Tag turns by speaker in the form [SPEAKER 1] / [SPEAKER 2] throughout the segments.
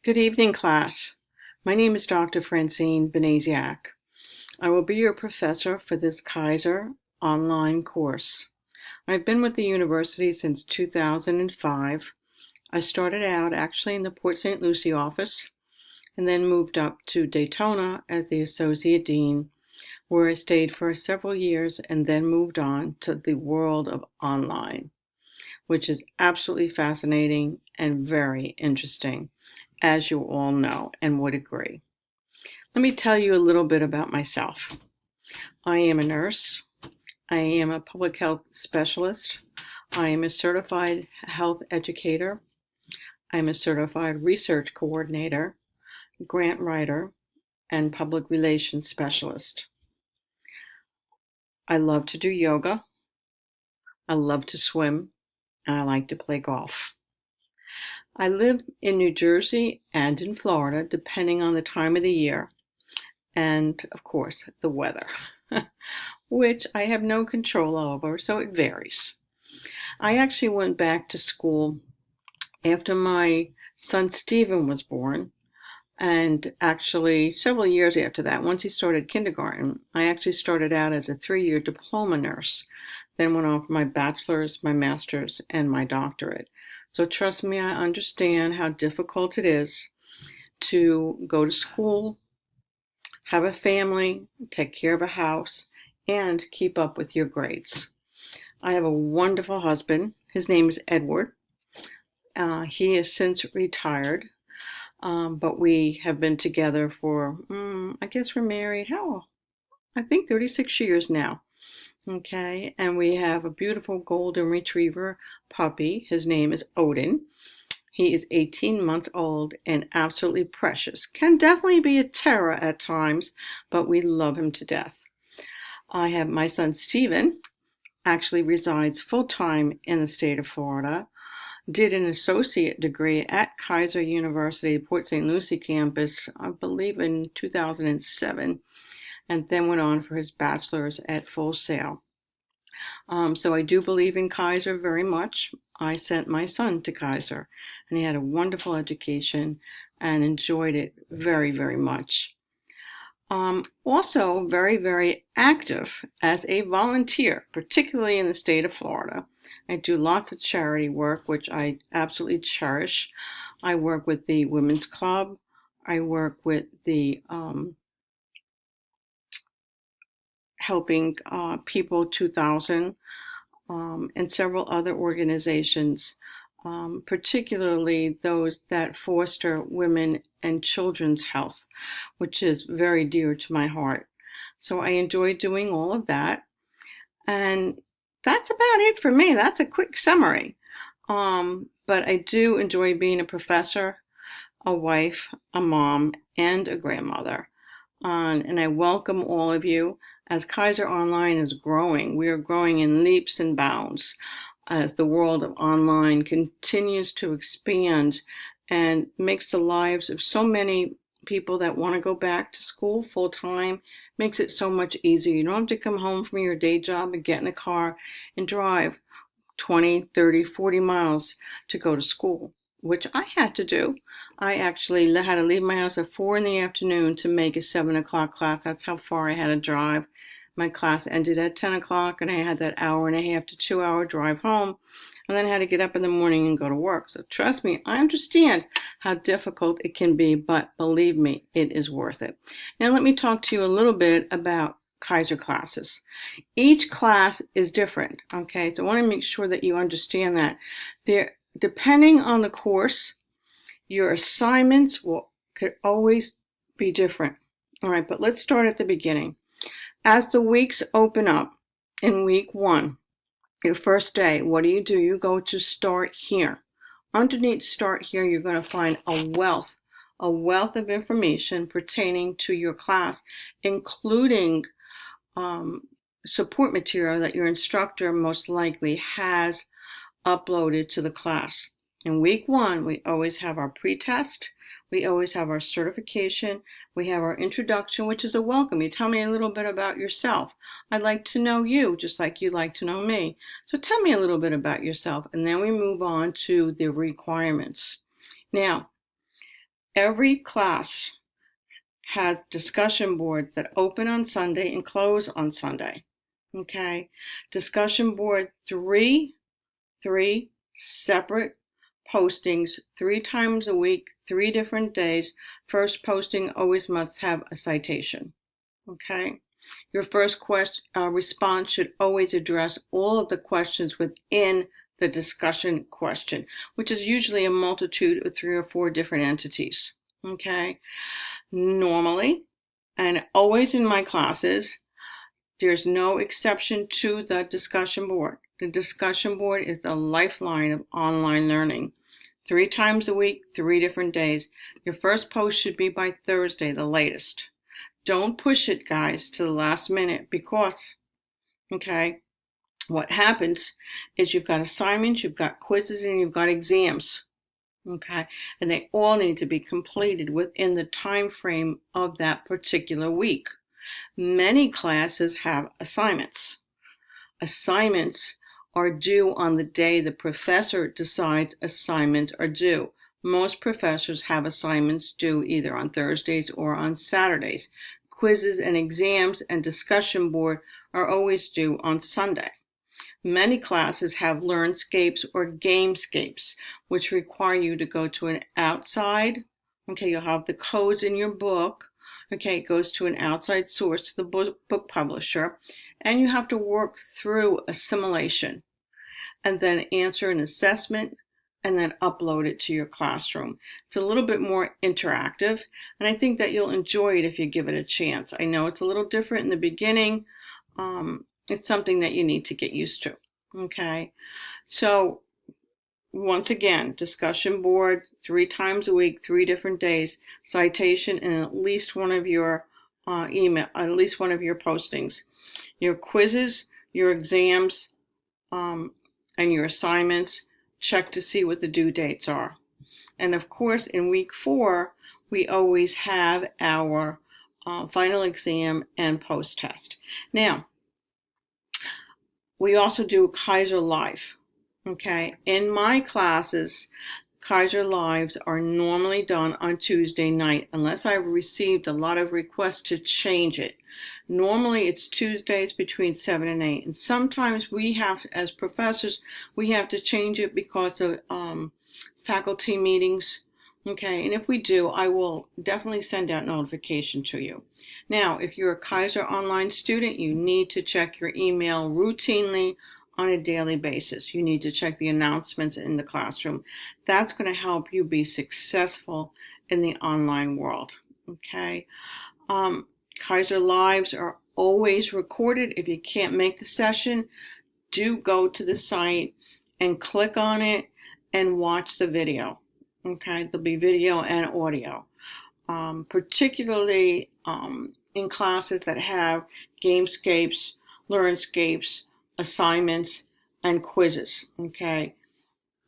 [SPEAKER 1] Good evening, class. My name is Dr. Francine Benesiak. I will be your professor for this Kaiser online course. I've been with the university since 2005. I started out actually in the Port St. Lucie office and then moved up to Daytona as the Associate Dean, where I stayed for several years and then moved on to the world of online, which is absolutely fascinating and very interesting, as you all know and would agree. Let me tell you a little bit about myself. I am a nurse. I am a public health specialist. I am a certified health educator. I'm a certified research coordinator, grant writer, and public relations specialist. I love to do yoga. I love to swim, and I like to play golf. I live in New Jersey and in Florida, depending on the time of the year, and of course, the weather, which I have no control over, so it varies. I actually went back to school after my son Stephen was born, and actually several years after that, once he started kindergarten, I actually started out as a 3-year diploma nurse, then went on for my bachelor's, my master's, and my doctorate. So trust me, I understand how difficult it is to go to school, have a family, take care of a house, and keep up with your grades. I have a wonderful husband. His name is Edward. He is since retired, but we have been together for, I guess we're married, I think 36 years now. Okay, and we have a beautiful golden retriever puppy. His name is Odin. He is 18 months old and absolutely precious. Can definitely be a terror at times, but we love him to death. I have my son Stephen, actually resides full-time in the state of Florida, did an associate degree at Kaiser University, Port St. Lucie campus, I believe in 2007, and then went on for his bachelor's at Full Sail. So I do believe in Kaiser very much. I sent my son to Kaiser, and he had a wonderful education and enjoyed it very, very much. Also very, very active as a volunteer, particularly in the state of Florida. I do lots of charity work, which I absolutely cherish. I work with the Women's Club. I work with the Helping People 2000 and several other organizations, particularly those that foster women and children's health, which is very dear to my heart. So I enjoy doing all of that. And that's about it for me. That's a quick summary. But I do enjoy being a professor, a wife, a mom, and a grandmother. And I welcome all of you. As Kaiser Online is growing, we are growing in leaps and bounds as the world of online continues to expand and makes the lives of so many people that want to go back to school full time, makes it so much easier. You don't have to come home from your day job and get in a car and drive 20, 30, 40 miles to go to school, which I had to do. I actually had to leave my house at 4 in the afternoon to make a 7 o'clock class. That's how far I had to drive. My class ended at 10 o'clock, and I had that hour and a half to 2 hour drive home, and then I had to get up in the morning and go to work. So trust me, I understand how difficult it can be, but believe me, it is worth it. Now let me talk to you a little bit about Kaiser classes. Each class is different, okay? So I want to make sure that you understand that. Depending on the course, your assignments could always be different. All right, but let's start at the beginning. As the weeks open up in week 1, your first day, what do? You go to Start Here. Underneath Start Here, you're going to find a wealth of information pertaining to your class, including support material that your instructor most likely has uploaded to the class. In week 1, we always have our pretest, we always have our certification, we have our introduction, which is a welcome. You tell me a little bit about yourself. I'd like to know you just like you'd like to know me. So tell me a little bit about yourself, and then we move on to the requirements. Now, Every class has discussion boards that open on Sunday and close on Sunday. Okay, discussion board three separate postings 3 times a week, 3 different days. First posting always must have a citation. Okay, your first response should always address all of the questions within the discussion question, which is usually a multitude of 3 or 4 different entities. Okay, normally and always in my classes, there's no exception to the discussion board. The discussion board is the lifeline of online learning. 3 times a week, 3 different days. Your first post should be by Thursday, the latest. Don't push it, guys, to the last minute because, okay, what happens is you've got assignments, you've got quizzes, and you've got exams. Okay, and they all need to be completed within the time frame of that particular week. Many classes have assignments. Assignments are due on the day the professor decides assignments are due. Most professors have assignments due either on Thursdays or on Saturdays. Quizzes and exams and discussion board are always due on Sunday. Many classes have LearnScapes or Gamescapes, which require you to go to an outside, okay, you'll have the codes in your book, okay, it goes to an outside source, the book publisher, and you have to work through a simulation and then answer an assessment and then upload it to your classroom. It's a little bit more interactive, and I think that you'll enjoy it if you give it a chance. I know it's a little different in the beginning. It's something that you need to get used to. Okay, so once again, discussion board 3 times a week, 3 different days, citation in at least one of your at least one of your postings. Your quizzes, your exams, and your assignments, check to see what the due dates are. And of course, in week 4, we always have our final exam and post-test. Now, we also do Kaiser Live. Okay, in my classes, Kaiser Lives are normally done on Tuesday night, unless I've received a lot of requests to change it. Normally it's Tuesdays between 7 and 8, and sometimes we have, as professors, we have to change it because of faculty meetings. Okay, and if we do, I will definitely send out notification to you. Now, if you're a Kaiser Online student, you need to check your email routinely on a daily basis. You need to check the announcements in the classroom. That's going to help you be successful in the online world. Okay, Kaiser Lives are always recorded. If you can't make the session, do go to the site and click on it and watch the video. Okay, there'll be video and audio, particularly in classes that have Gamescapes, LearnScapes, assignments, and quizzes. Okay,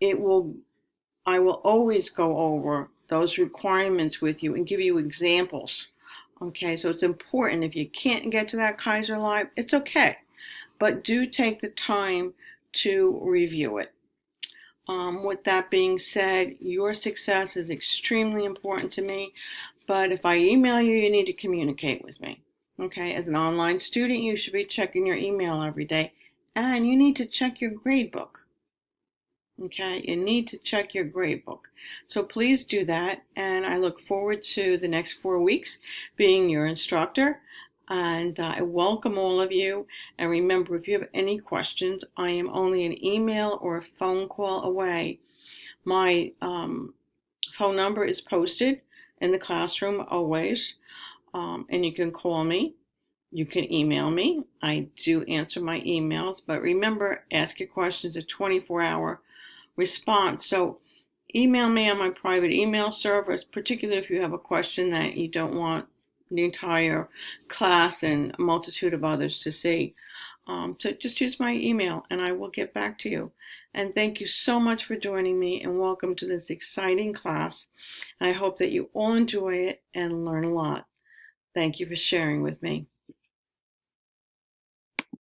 [SPEAKER 1] I will always go over those requirements with you and give you examples. Okay, so it's important. If you can't get to that Kaiser Live, it's okay, but do take the time to review it. With that being said, your success is extremely important to me, but if I email you, you need to communicate with me. Okay, as an online student, you should be checking your email every day, and you need to check your gradebook. Okay, you need to check your gradebook. So please do that, and I look forward to the next 4 weeks being your instructor. And I welcome all of you. And remember, if you have any questions, I am only an email or a phone call away. My phone number is posted in the classroom always, and you can call me. You can email me. I do answer my emails, but remember, ask your questions a 24-hour response. So email me on my private email service, particularly if you have a question that you don't want the entire class and a multitude of others to see. So just use my email and I will get back to you. And thank you so much for joining me and welcome to this exciting class. And I hope that you all enjoy it and learn a lot. Thank you for sharing with me.